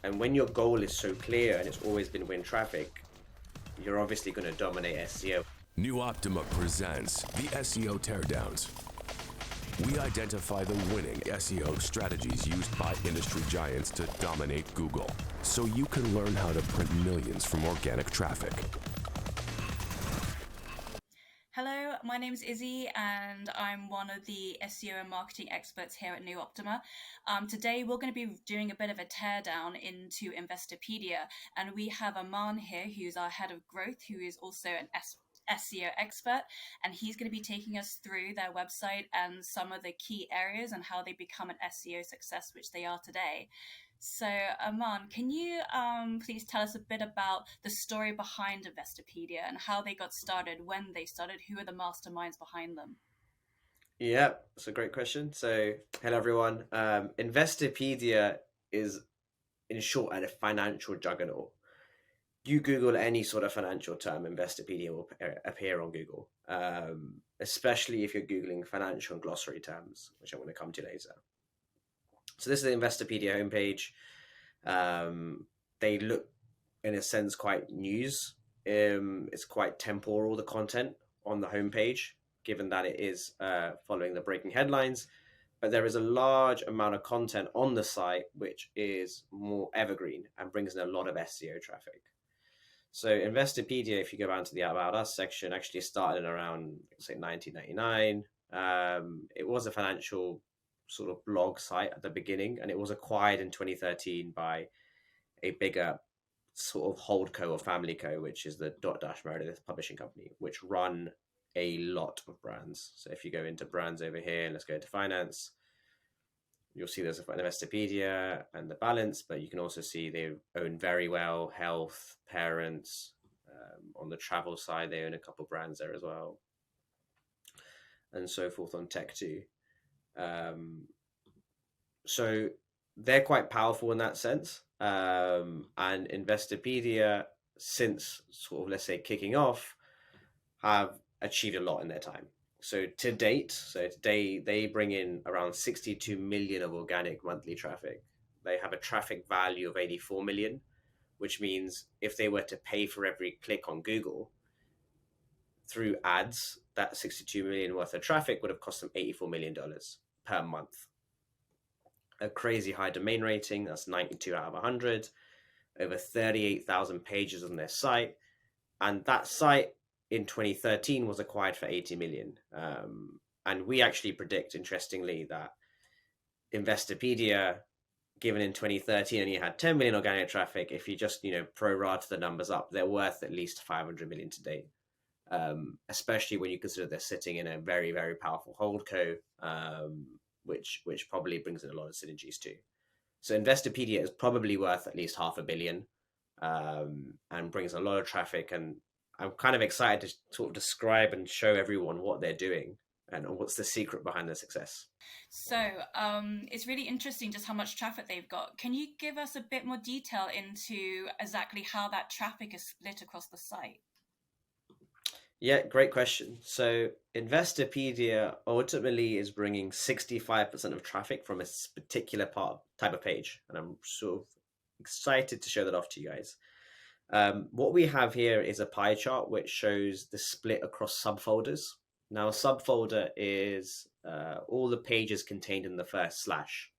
And when your goal is so clear and it's always been win traffic, you're obviously going to dominate SEO. New Optima presents the SEO Teardowns. We identify the winning SEO strategies used by industry giants to dominate Google, so you can learn how to print millions from organic traffic. Hello, my name is Izzy and I'm one of the SEO and marketing experts here at New Optima. Today we're going to be doing a bit of a teardown into Investopedia, and we have Aman here who's our head of growth, who is also an SEO expert, and he's going to be taking us through their website and some of the key areas and how they become an SEO success, which they are today. So, Aman, can you please tell us a bit about the story behind Investopedia and how they got started, when they started, who are the masterminds behind them? Yeah, that's a great question. So, hello everyone. Investopedia is, in short, a financial juggernaut. You Google any sort of financial term, Investopedia will appear on Google, especially if you're Googling financial and glossary terms, which I'm going to come to later. So this is the Investopedia homepage. They look, in a sense, quite news. It's quite temporal, the content on the homepage, given that it is following the breaking headlines. But there is a large amount of content on the site which is more evergreen and brings in a lot of SEO traffic. So Investopedia, if you go down to the About Us section, actually started in around, say, 1999. It was a financial sort of blog site at the beginning, and it was acquired in 2013 by a bigger sort of holdco or family co, which is the Dotdash Meredith publishing company, which run a lot of brands. So if you go into brands over here, and let's go to finance, you'll see there's an Investopedia and the Balance, but you can also see they own Very Well, Health, Parents. On the travel side, they own a couple brands there as well, and so forth on tech too. So they're quite powerful in that sense. And Investopedia, since sort of, let's say, kicking off, have achieved a lot in their time. So to date, today they bring in around 62 million of organic monthly traffic. They have a traffic value of 84 million, which means if they were to pay for every click on Google through ads, that 62 million worth of traffic would have cost them $84 million per month. A crazy high domain rating, that's 92 out of 100, over 38,000 pages on their site. And that site in 2013 was acquired for 80 million. And we actually predict, interestingly, that Investopedia, given in 2013 and you had 10 million organic traffic, if you just, pro-rata the numbers up, they're worth at least 500 million today. Especially when you consider they're sitting in a very, very powerful holdco, which probably brings in a lot of synergies too. So Investopedia is probably worth at least $500 million, and brings a lot of traffic. And I'm kind of excited to sort of describe and show everyone what they're doing and what's the secret behind their success. So it's really interesting just how much traffic they've got. Can you give us a bit more detail into exactly how that traffic is split across the site? Yeah, great question. So Investopedia ultimately is bringing 65% of traffic from a particular type of page. And I'm sort of excited to show that off to you guys. What we have here is a pie chart which shows the split across subfolders. Now, a subfolder is all the pages contained in the first slash.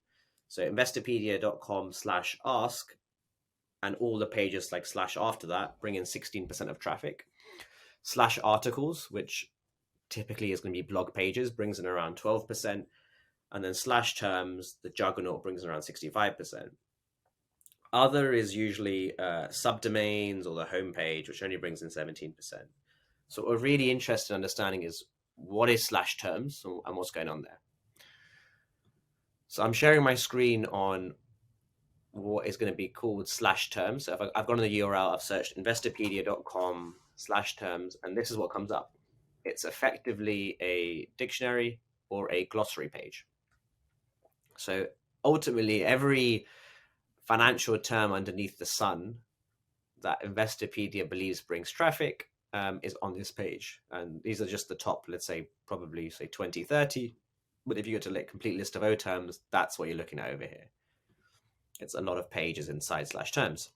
So investopedia.com/ask and all the pages like slash after that bring in 16% of traffic. Slash articles, which typically is going to be blog pages, brings in around 12%. And then slash terms, the juggernaut, brings in around 65%. Other is usually subdomains or the homepage, which only brings in 17%. So what we're really interested in understanding is what is slash terms and what's going on there. So I'm sharing my screen on what is going to be called slash terms. So if I've gone to the URL, I've searched investopedia.com/terms, and this is what comes up. It's effectively a dictionary or a glossary page. So ultimately, every financial term underneath the sun that Investopedia believes brings traffic is on this page. And these are just the top, let's say, probably say 20, 30. But if you go to a complete list of O terms, that's what you're looking at over here. It's a lot of pages inside slash terms.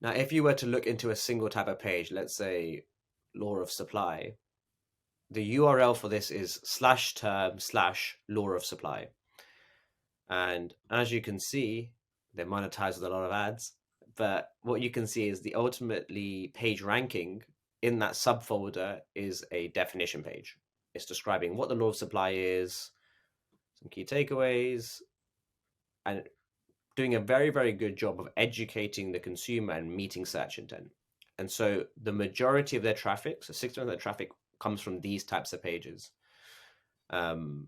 Now, if you were to look into a single type of page, let's say law of supply, the URL for this is /term/law of supply. And as you can see, they're monetized with a lot of ads. But what you can see is the ultimately page ranking in that subfolder is a definition page. It's describing what the law of supply is, some key takeaways, and doing a very, very good job of educating the consumer and meeting search intent. And so the majority of their traffic, so 60% of their traffic, comes from these types of pages. And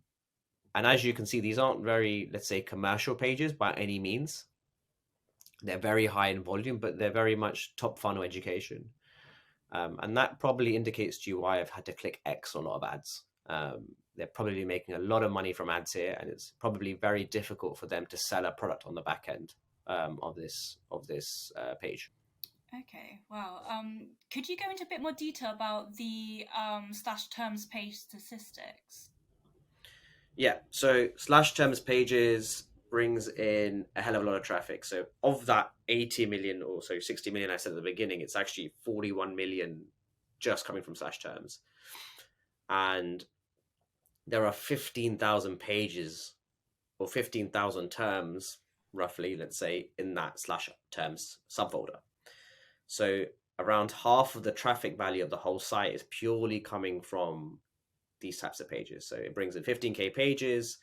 as you can see, these aren't very, let's say, commercial pages by any means. They're very high in volume, but they're very much top funnel education. And that probably indicates to you why I've had to click X on a lot of ads. They're probably making a lot of money from ads here, and it's probably very difficult for them to sell a product on the back end of this page. Okay, wow. Could you go into a bit more detail about the slash terms page statistics? Yeah, so slash terms pages brings in a hell of a lot of traffic. So of that 80 million or so 60 million I said at the beginning, it's actually 41 million just coming from slash terms. And there are 15,000 pages or 15,000 terms, roughly, let's say, in that slash terms subfolder. So around half of the traffic value of the whole site is purely coming from these types of pages. So it brings in 15K pages,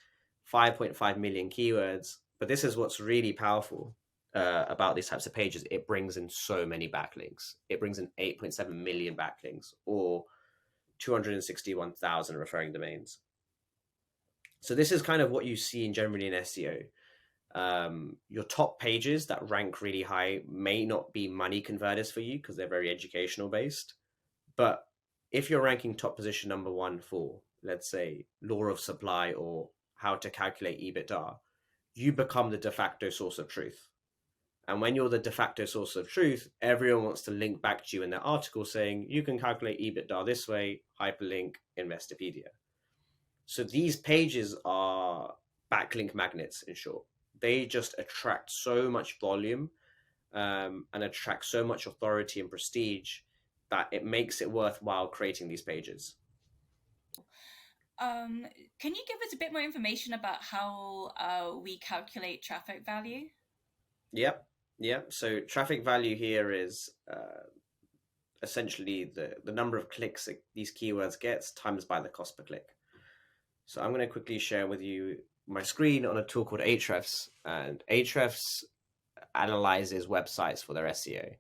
5.5 million keywords. But this is what's really powerful about these types of pages. It brings in so many backlinks. It brings in 8.7 million backlinks or 261,000 referring domains. So this is kind of what you see in generally in SEO. Your top pages that rank really high may not be money converters for you because they're very educational based. But if you're ranking top position number 1 for, let's say, law of supply or how to calculate EBITDA, you become the de facto source of truth. And when you're the de facto source of truth, everyone wants to link back to you in their article saying, you can calculate EBITDA this way, hyperlink Investopedia. So these pages are backlink magnets, in short. They just attract so much volume and attract so much authority and prestige that it makes it worthwhile creating these pages. Can you give us a bit more information about how we calculate traffic value? Yep. So traffic value here is essentially the number of clicks that these keywords gets times by the cost per click. So I'm going to quickly share with you my screen on a tool called Ahrefs, and Ahrefs analyzes websites for their SEO.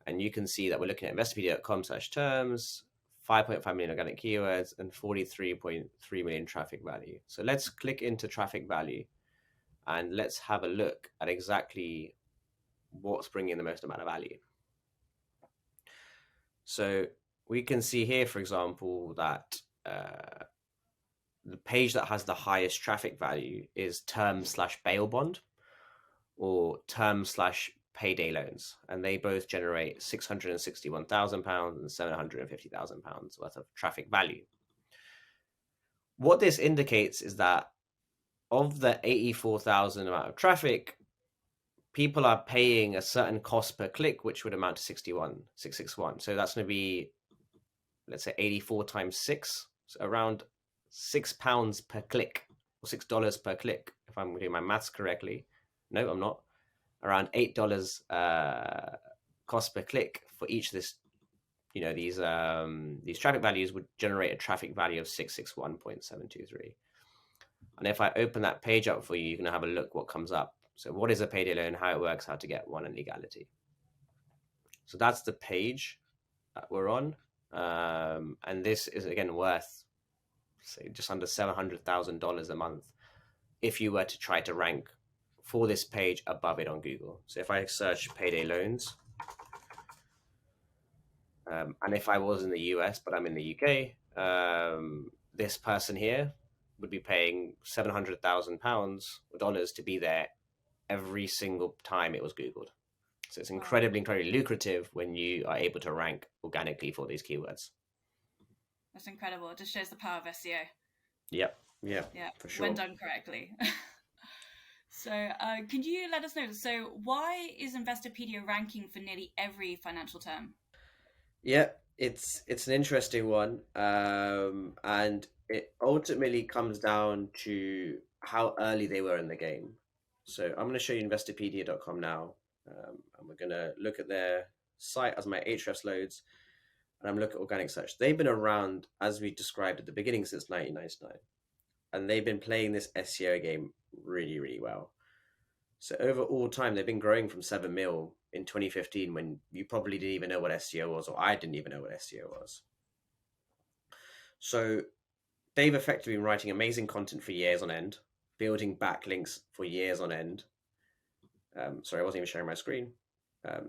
And you can see that we're looking at investopedia.com/terms, 5.5 million organic keywords, and 43.3 million traffic value. So let's click into traffic value and let's have a look at exactly what's bringing the most amount of value. So we can see here, for example, that the page that has the highest traffic value is term/bail bond or term/payday loans, and they both generate £661,000 and £750,000 worth of traffic value. What this indicates is that of the 84,000 amount of traffic, people are paying a certain cost per click, which would amount to 661. So that's going to be, let's say, 84 times 6, so around £6 per click or $6 per click, if I'm doing my maths correctly. No, I'm not. Around $8 cost per click for each of this. These traffic values would generate a traffic value of 661.723. And if I open that page up for you, you're going to have a look what comes up. So what is a payday loan, how it works, how to get one, and legality. So that's the page that we're on. And this is, again, worth, say, just under $700,000 a month if you were to try to rank for this page above it on Google. So if I search payday loans, and if I was in the US, but I'm in the UK, this person here would be paying £700,000 or dollars to be there every single time it was Googled. So it's incredibly lucrative when you are able to rank organically for these keywords. That's incredible. It just shows the power of SEO. Yep. Yeah, for sure. When done correctly. So, could you let us know? So, why is Investopedia ranking for nearly every financial term? Yeah, it's an interesting one, and it ultimately comes down to how early they were in the game. So I'm going to show you Investopedia.com now, and we're going to look at their site as my Ahrefs loads, and I'm looking at organic search. They've been around, as we described at the beginning, since 1999, and they've been playing this SEO game really, really well. So over all time, they've been growing from 7 mil in 2015 when you probably didn't even know what SEO was, or I didn't even know what SEO was. So they've effectively been writing amazing content for years on end, building backlinks for years on end. Sorry, I wasn't even sharing my screen.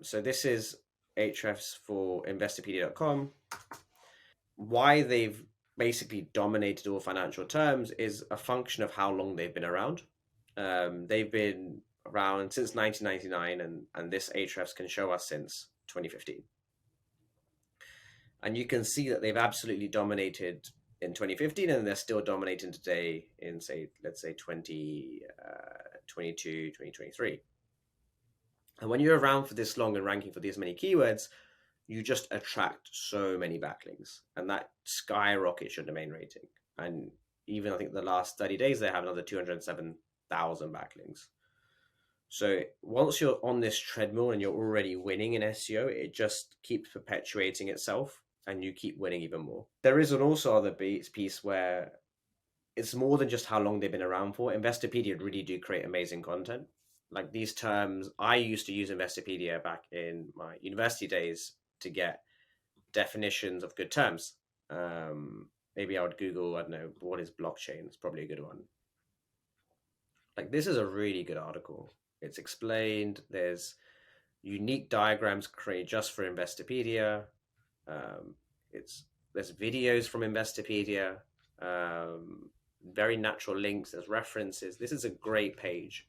So this is Ahrefs for Investopedia.com. Why they've basically dominated all financial terms is a function of how long they've been around. They've been around since 1999, and this Ahrefs can show us since 2015. And you can see that they've absolutely dominated in 2015, and they're still dominating today in, say, let's say 2022, 2023. And when you're around for this long and ranking for these many keywords, you just attract so many backlinks, and that skyrockets your domain rating. And even I think the last 30 days, they have another 207,000 backlinks. So once you're on this treadmill and you're already winning in SEO, it just keeps perpetuating itself and you keep winning even more. There is an also other piece where it's more than just how long they've been around for. Investopedia really do create amazing content. Like these terms, I used to use Investopedia back in my university days to get definitions of good terms. Maybe I would Google, I don't know, what is blockchain? It's probably a good one. Like this is a really good article. It's explained. There's unique diagrams created just for Investopedia. There's videos from Investopedia. Very natural links. There's references. This is a great page.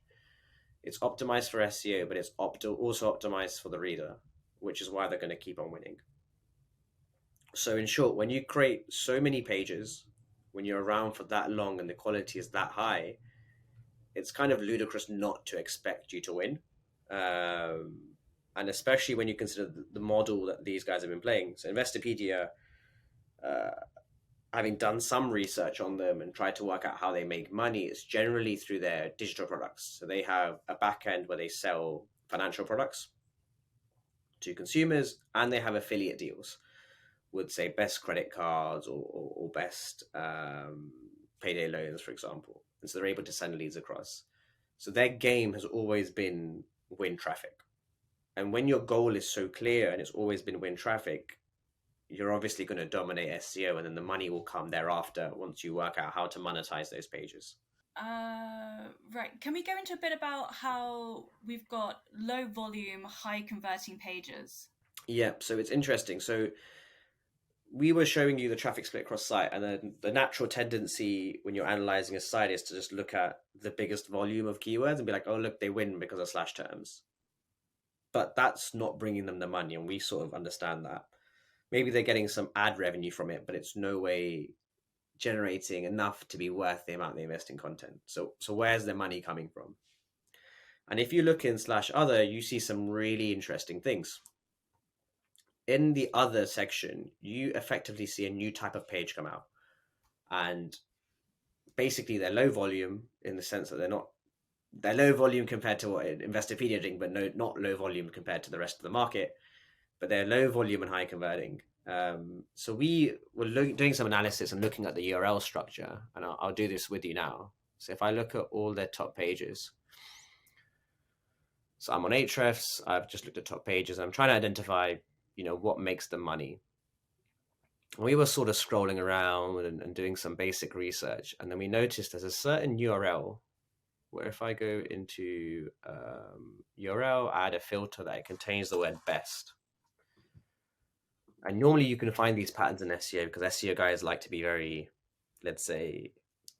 It's optimized for SEO, but it's also optimized for the reader, which is why they're going to keep on winning. So in short, when you create so many pages, when you're around for that long and the quality is that high, it's kind of ludicrous not to expect you to win. And especially when you consider the model that these guys have been playing. So Investopedia, having done some research on them and tried to work out how they make money, it's generally through their digital products. So they have a back end where they sell financial products to consumers, and they have affiliate deals with, say, best credit cards or best payday loans, for example. And so they're able to send leads across. So their game has always been win traffic. And when your goal is so clear and it's always been win traffic, you're obviously going to dominate SEO, and then the money will come thereafter once you work out how to monetize those pages. Right. Can we go into a bit about how we've got low volume, high converting pages? Yeah, so it's interesting. So we were showing you the traffic split across site, and then the natural tendency when you're analyzing a site is to just look at the biggest volume of keywords and be like, oh, look, they win because of slash terms. But that's not bringing them the money, and we sort of understand that. Maybe they're getting some ad revenue from it, but it's no way generating enough to be worth the amount they invest in content. So where's their money coming from? And if you look in slash other, you see some really interesting things. In the other section, you effectively see a new type of page come out. And basically they're low volume in the sense that they're low volume compared to what Investopedia doing, but not low volume compared to the rest of the market, but they're low volume and high converting. So we were doing some analysis and looking at the URL structure, and I'll do this with you now. So if I look at all their top pages, so I'm on Ahrefs, I've just looked at top pages, and I'm trying to identify, what makes them money. We were sort of scrolling around and doing some basic research, and then we noticed there's a certain URL where if I go into URL, add a filter that it contains the word best. And normally you can find these patterns in SEO because SEO guys like to be very, let's say,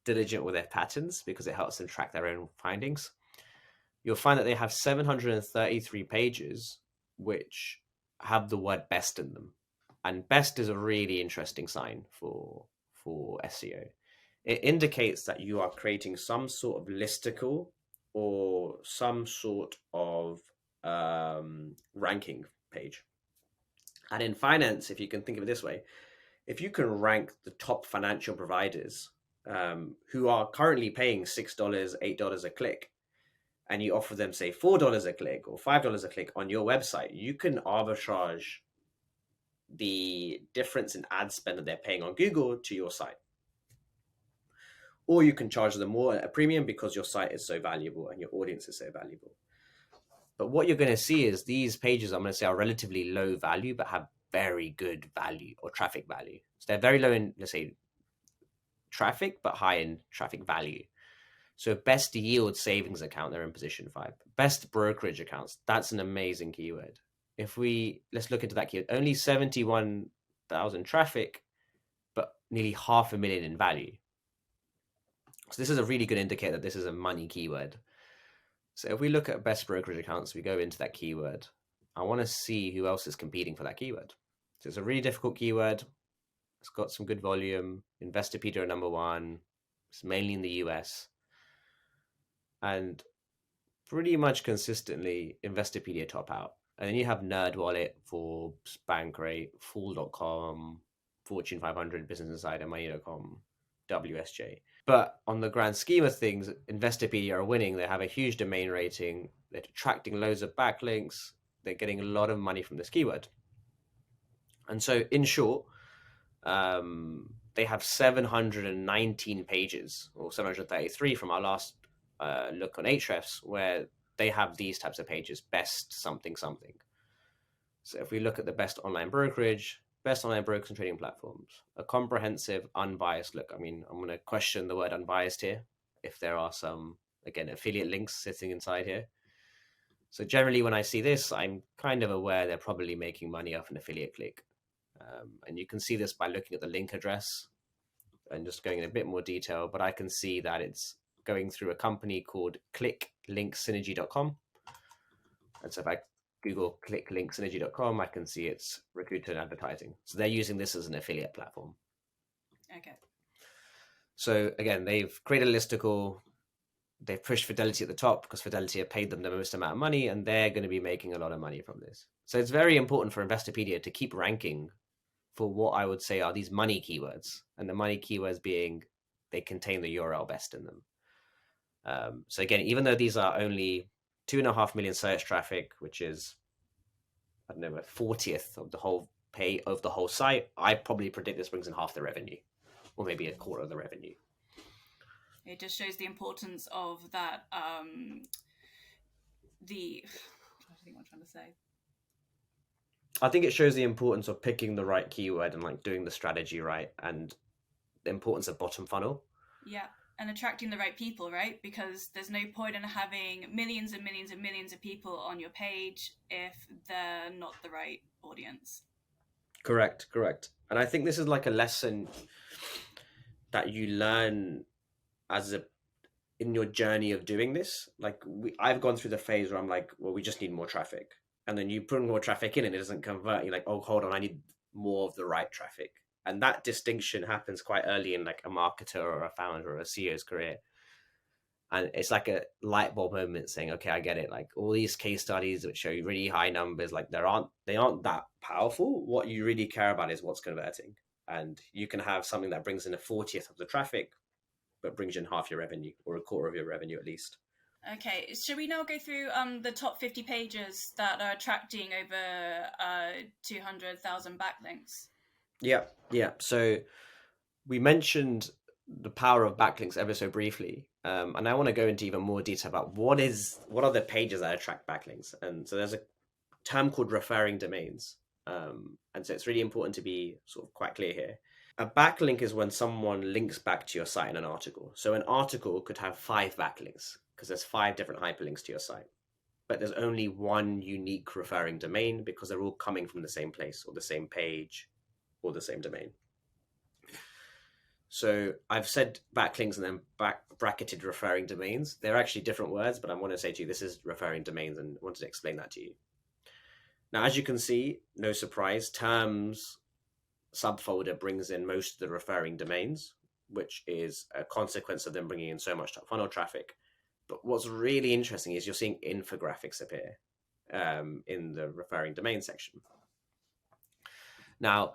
diligent with their patterns because it helps them track their own findings. You'll find that they have 733 pages which have the word best in them. And best is a really interesting sign for SEO. It indicates that you are creating some sort of listicle or some sort of ranking page. And in finance, if you can think of it this way, if you can rank the top financial providers who are currently paying $6, $8 a click, and you offer them, say, $4 a click or $5 a click on your website, you can arbitrage the difference in ad spend that they're paying on Google to your site. Or you can charge them more at a premium because your site is so valuable and your audience is so valuable. But what you're going to see is these pages, I'm going to say, are relatively low value, but have very good value or traffic value. So they're very low in, let's say, traffic, but high in traffic value. So best yield savings account, they're in position 5. Best brokerage accounts, that's an amazing keyword. Let's look into that keyword. Only 71,000 traffic, but nearly 500,000 in value. So this is a really good indicator that this is a money keyword. So if we look at best brokerage accounts, we go into that keyword. I want to see who else is competing for that keyword. So it's a really difficult keyword. It's got some good volume. Investopedia are number 1. It's mainly in the US. And pretty much consistently, Investopedia top out. And then you have NerdWallet, Forbes, Bankrate, Fool.com, Fortune 500, Business Insider, Money.com, WSJ. But on the grand scheme of things, Investopedia are winning. They have a huge domain rating. They're attracting loads of backlinks. They're getting a lot of money from this keyword. And so, in short, they have 719 pages, or 733 from our last look on Ahrefs, where they have these types of pages, best something something. So if we look at the best online brokerage, best online brokers and trading platforms, a comprehensive, unbiased look. I mean, I'm going to question the word unbiased here, if there are some, again, affiliate links sitting inside here. So generally, when I see this, I'm kind of aware they're probably making money off an affiliate click. And you can see this by looking at the link address and just going in a bit more detail, but I can see that it's going through a company called clicklinksynergy.com. And so if I Google clicklinksynergy.com, I can see it's recruiter and advertising. So they're using this as an affiliate platform. Okay. So again, they've created a listicle. They've pushed Fidelity at the top because Fidelity have paid them the most amount of money, and they're going to be making a lot of money from this. So it's very important for Investopedia to keep ranking for what I would say are these money keywords, and the money keywords being they contain the URL best in them. So again, even though these are only 2.5 million search traffic, which is, I don't know, a 40th of the whole site, I probably predict this brings in half the revenue, or maybe a quarter of the revenue. It just shows the importance of that. I think I'm trying to say. I think it shows the importance of picking the right keyword and like doing the strategy right, and the importance of bottom funnel. Yeah. And attracting the right people, right? Because there's no point in having millions and millions and millions of people on your page if they're not the right audience. Correct. And I think this is like a lesson that you learn in your journey of doing this. Like I've gone through the phase where I'm like, well, we just need more traffic. And then you put more traffic in and it doesn't convert. You're like, oh, hold on, I need more of the right traffic. And that distinction happens quite early in like a marketer or a founder or a CEO's career. And it's like a light bulb moment saying, okay, I get it. Like all these case studies which show you really high numbers, like they aren't that powerful. What you really care about is what's converting. And you can have something that brings in a 40th of the traffic, but brings in half your revenue or a quarter of your revenue at least. Okay, should we now go through the top 50 pages that are attracting over 200,000 backlinks? Yeah. So we mentioned the power of backlinks ever so briefly, and I want to go into even more detail about what are the pages that attract backlinks. And so there's a term called referring domains, and so it's really important to be sort of quite clear here. A backlink is when someone links back to your site in an article. So an article could have 5 backlinks because there's 5 different hyperlinks to your site, but there's only one unique referring domain because they're all coming from the same place or the same page or the same domain. So I've said backlinks and then bracketed referring domains. They're actually different words, but I want to say to you, this is referring domains, and wanted to explain that to you. Now, as you can see, no surprise, terms subfolder brings in most of the referring domains, which is a consequence of them bringing in so much top funnel traffic. But what's really interesting is you're seeing infographics appear in the referring domain section. Now,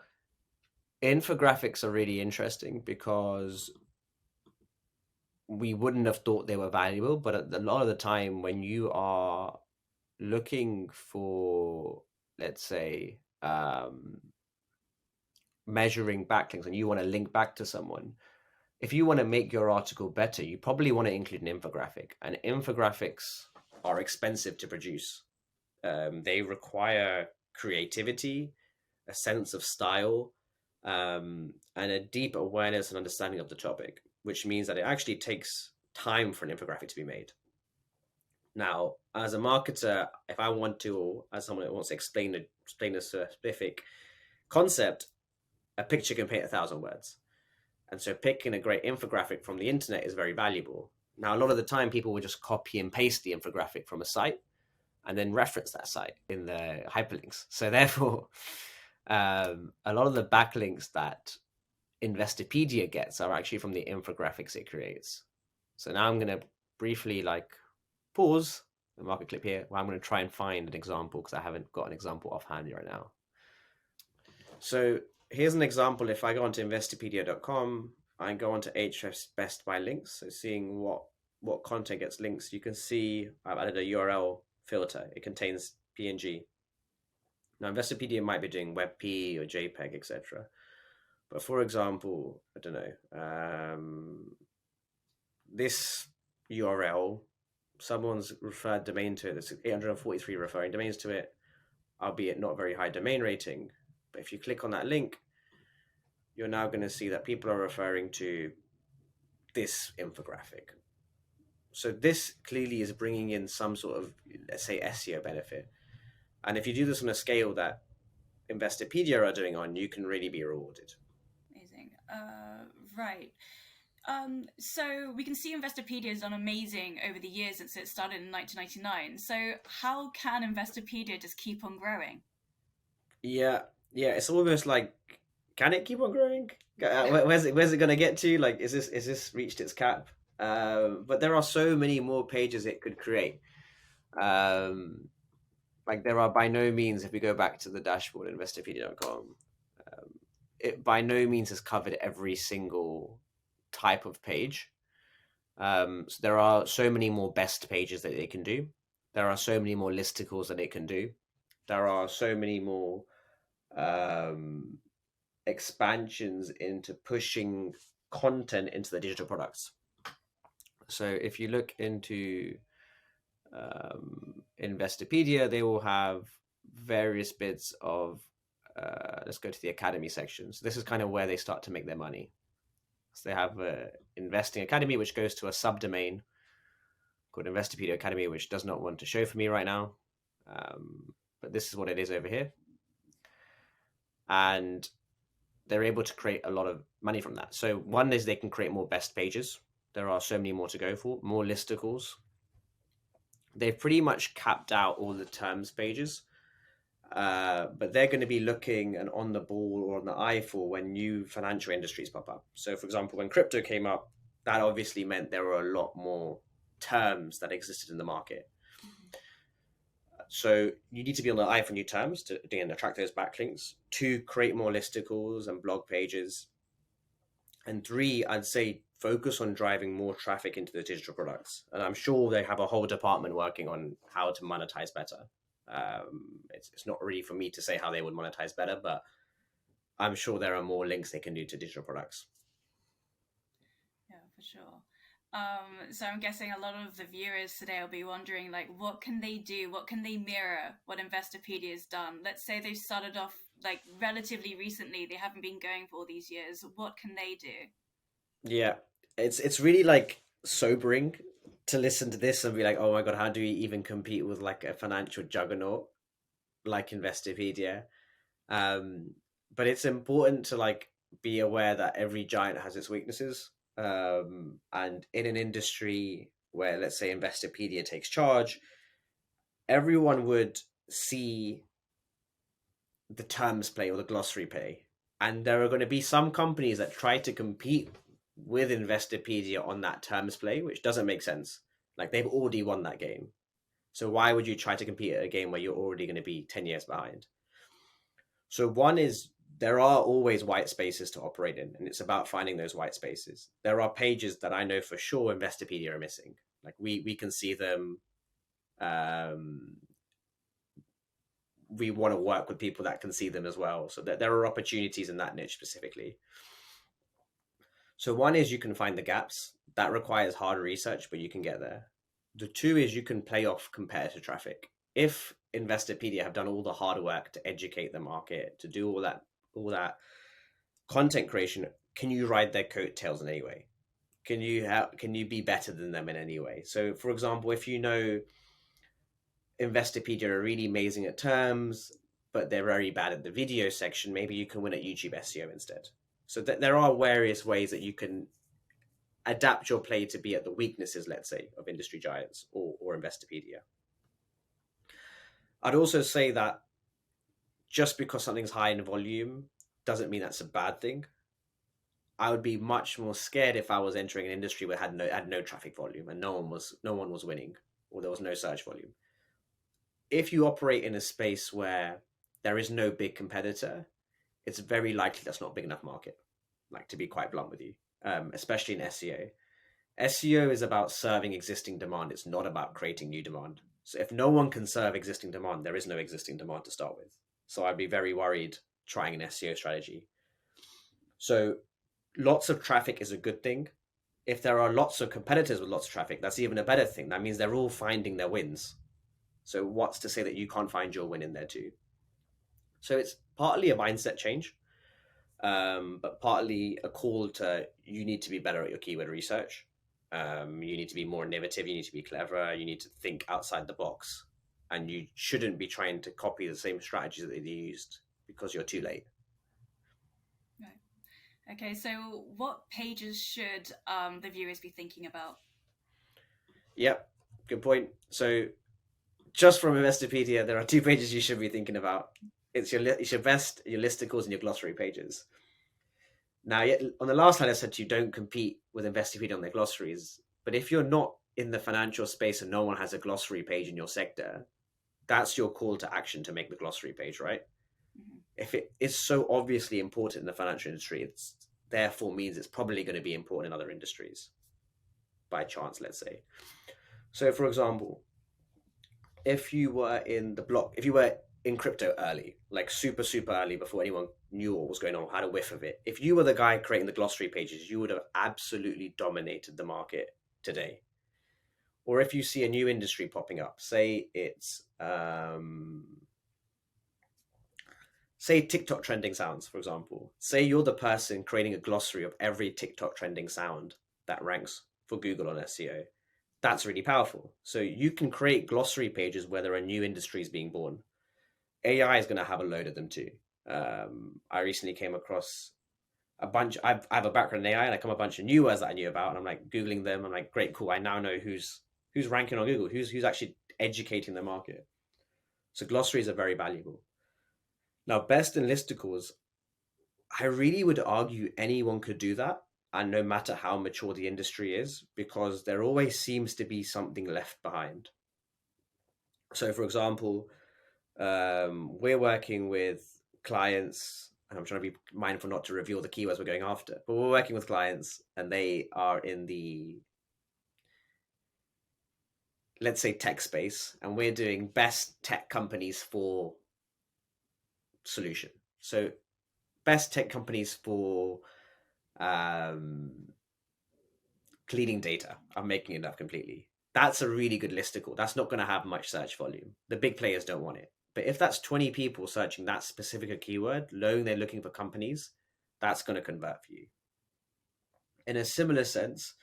infographics are really interesting because we wouldn't have thought they were valuable, but a lot of the time when you are looking for, let's say, measuring backlinks and you want to link back to someone, if you want to make your article better, you probably want to include an infographic. And infographics are expensive to produce. They require creativity, a sense of style, and a deep awareness and understanding of the topic, which means that it actually takes time for an infographic to be made. Now, as a marketer, if I want to, or as someone that wants to explain a specific concept, a picture can paint 1,000 words. And so picking a great infographic from the internet is very valuable. Now, a lot of the time, people will just copy and paste the infographic from a site and then reference that site in the hyperlinks. So therefore, a lot of the backlinks that Investopedia gets are actually from the infographics it creates. So now I'm going to briefly pause the market clip here where I'm going to try and find an example because I haven't got an example offhand right now. So here's an example. If I go onto investopedia.com, I go onto Ahrefs best by links. So seeing what content gets links, you can see I've added a URL filter. It contains PNG. Now, Investopedia might be doing WebP or JPEG, etc. But for example, I don't know, this URL, someone's referred domain to it. There's 843 referring domains to it, albeit not very high domain rating. But if you click on that link, you're now going to see that people are referring to this infographic. So this clearly is bringing in some sort of, let's say, SEO benefit. And if you do this on a scale that Investopedia are doing on, you can really be rewarded. Amazing. Right. So we can see Investopedia has done amazing over the years since it started in 1999. So how can Investopedia just keep on growing? Yeah, it's almost like, can it keep on growing? Where's it going to get to? Like, is this reached its cap? But there are so many more pages it could create. Like there are by no means, if we go back to the dashboard, investopedia.com, it by no means has covered every single type of page. So there are so many more best pages that it can do. There are so many more listicles that it can do. There are so many more expansions into pushing content into the digital products. So if you look into Investopedia, they will have various bits of let's go to the academy section. So this is kind of where they start to make their money. So they have investing academy, which goes to a subdomain called Investopedia Academy, which does not want to show for me right now. But this is what it is over here. And they're able to create a lot of money from that. So one is they can create more best pages. There are so many more to go for, more listicles. They've pretty much capped out all the terms pages, but they're going to be looking and on the ball or on the eye for when new financial industries pop up. So for example, when crypto came up, that obviously meant there were a lot more terms that existed in the market. So you need to be on the eye for new terms to, again, attract those backlinks. 2, create more listicles and blog pages. And 3, I'd say focus on driving more traffic into the digital products. And I'm sure they have a whole department working on how to monetize better. It's not really for me to say how they would monetize better, but I'm sure there are more links they can do to digital products. Yeah, for sure. So I'm guessing a lot of the viewers today will be wondering, like, what can they do? What can they mirror what Investopedia has done? Let's say they've started off like relatively recently. They haven't been going for all these years. What can they do? Yeah, it's really like sobering to listen to this and be like, oh my God, how do we even compete with like a financial juggernaut like Investopedia? But it's important to like be aware that every giant has its weaknesses. And in an industry where, let's say, Investopedia takes charge, everyone would see the terms play or the glossary play. And there are going to be some companies that try to compete with Investopedia on that terms play, which doesn't make sense. Like they've already won that game. So why would you try to compete at a game where you're already going to be 10 years behind? So one is there are always white spaces to operate in, and it's about finding those white spaces. There are pages that I know for sure Investopedia are missing. Like we can see them. We want to work with people that can see them as well. So that there are opportunities in that niche specifically. So one is you can find the gaps. That requires hard research, but you can get there. The two is you can play off competitor traffic. If Investopedia have done all the hard work to educate the market, to do all that content creation, can you ride their coattails in any way? Can you be better than them in any way? So, for example, if you know Investopedia are really amazing at terms, but they're very bad at the video section, maybe you can win at YouTube SEO instead. So there are various ways that you can adapt your play to be at the weaknesses, let's say, of industry giants or Investopedia. I'd also say that just because something's high in volume doesn't mean that's a bad thing. I would be much more scared if I was entering an industry where had no traffic volume and no one was winning, or there was no search volume. If you operate in a space where there is no big competitor, it's very likely that's not a big enough market. Like, to be quite blunt with you, especially in SEO. SEO is about serving existing demand. It's not about creating new demand. So if no one can serve existing demand, there is no existing demand to start with. So I'd be very worried trying an SEO strategy. So lots of traffic is a good thing. If there are lots of competitors with lots of traffic, that's even a better thing. That means they're all finding their wins. So what's to say that you can't find your win in there too? So it's partly a mindset change, but partly a call to you need to be better at your keyword research. You need to be more innovative. You need to be clever. You need to think outside the box. And you shouldn't be trying to copy the same strategies that they used because you're too late. Right. Okay, so what pages should the viewers be thinking about? Yep, good point. So just from Investopedia, there are two pages you should be thinking about. It's your listicles and your glossary pages. Now, on the last slide, I said you don't compete with Investopedia on their glossaries. But if you're not in the financial space and no one has a glossary page in your sector, that's your call to action to make the glossary page, right? Mm-hmm. If it is so obviously important in the financial industry, it's therefore means it's probably going to be important in other industries by chance, let's say. So, for example, if you were in crypto early, like super early, before anyone knew what was going on, had a whiff of it, if you were the guy creating the glossary pages, you would have absolutely dominated the market today. Or if you see a new industry popping up, say it's say TikTok trending sounds, for example. Say you're the person creating a glossary of every TikTok trending sound that ranks for Google on SEO. That's really powerful. So you can create glossary pages where there are new industries being born. AI is going to have a load of them too. I recently came across a bunch. I have a background in AI, and I come a bunch of new words that I knew about, and I'm like Googling them. I'm like, great, cool. I now know who's ranking on Google, who's actually educating the market. So glossaries are very valuable. Now, best in listicles, I really would argue anyone could do that, and no matter how mature the industry is, because there always seems to be something left behind. So, for example, we're working with clients, and I'm trying to be mindful not to reveal the keywords we're going after, but we're working with clients and they are in the, let's say, tech space, and we're doing best tech companies for solution. So best tech companies for cleaning data. I'm making it up completely. That's a really good listicle. That's not going to have much search volume. The big players don't want it. But if that's 20 people searching that specific keyword, knowing they're looking for companies, that's going to convert for you. In a similar sense,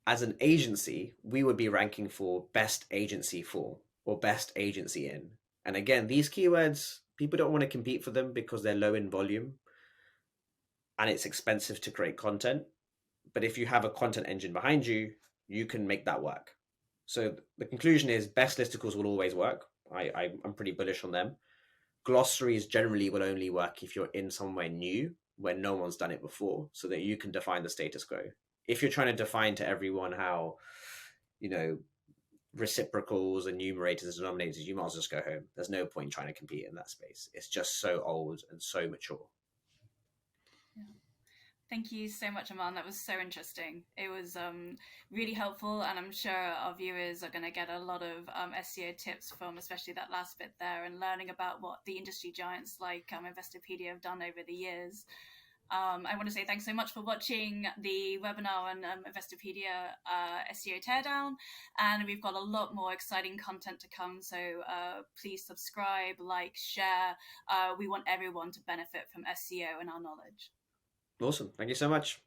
as an agency, we would be ranking for best agency for or best agency in. And again, these keywords, people don't want to compete for them because they're low in volume and it's expensive to create content. But if you have a content engine behind you, you can make that work. So the conclusion is best listicles will always work. I'm pretty bullish on them. Glossaries generally will only work if you're in somewhere new where no one's done it before, so that you can define the status quo. if you're trying to define to everyone how, reciprocals and numerators and denominators, you might as well just go home. There's no point trying to compete in that space. It's just so old and so mature. Yeah. Thank you so much, Aman. That was so interesting. It was really helpful, and I'm sure our viewers are going to get a lot of SEO tips from especially that last bit there, and learning about what the industry giants like Investopedia have done over the years. I want to say thanks so much for watching the webinar on Investopedia SEO Teardown, and we've got a lot more exciting content to come, so please subscribe, like, share. We want everyone to benefit from SEO and our knowledge. Awesome. Thank you so much.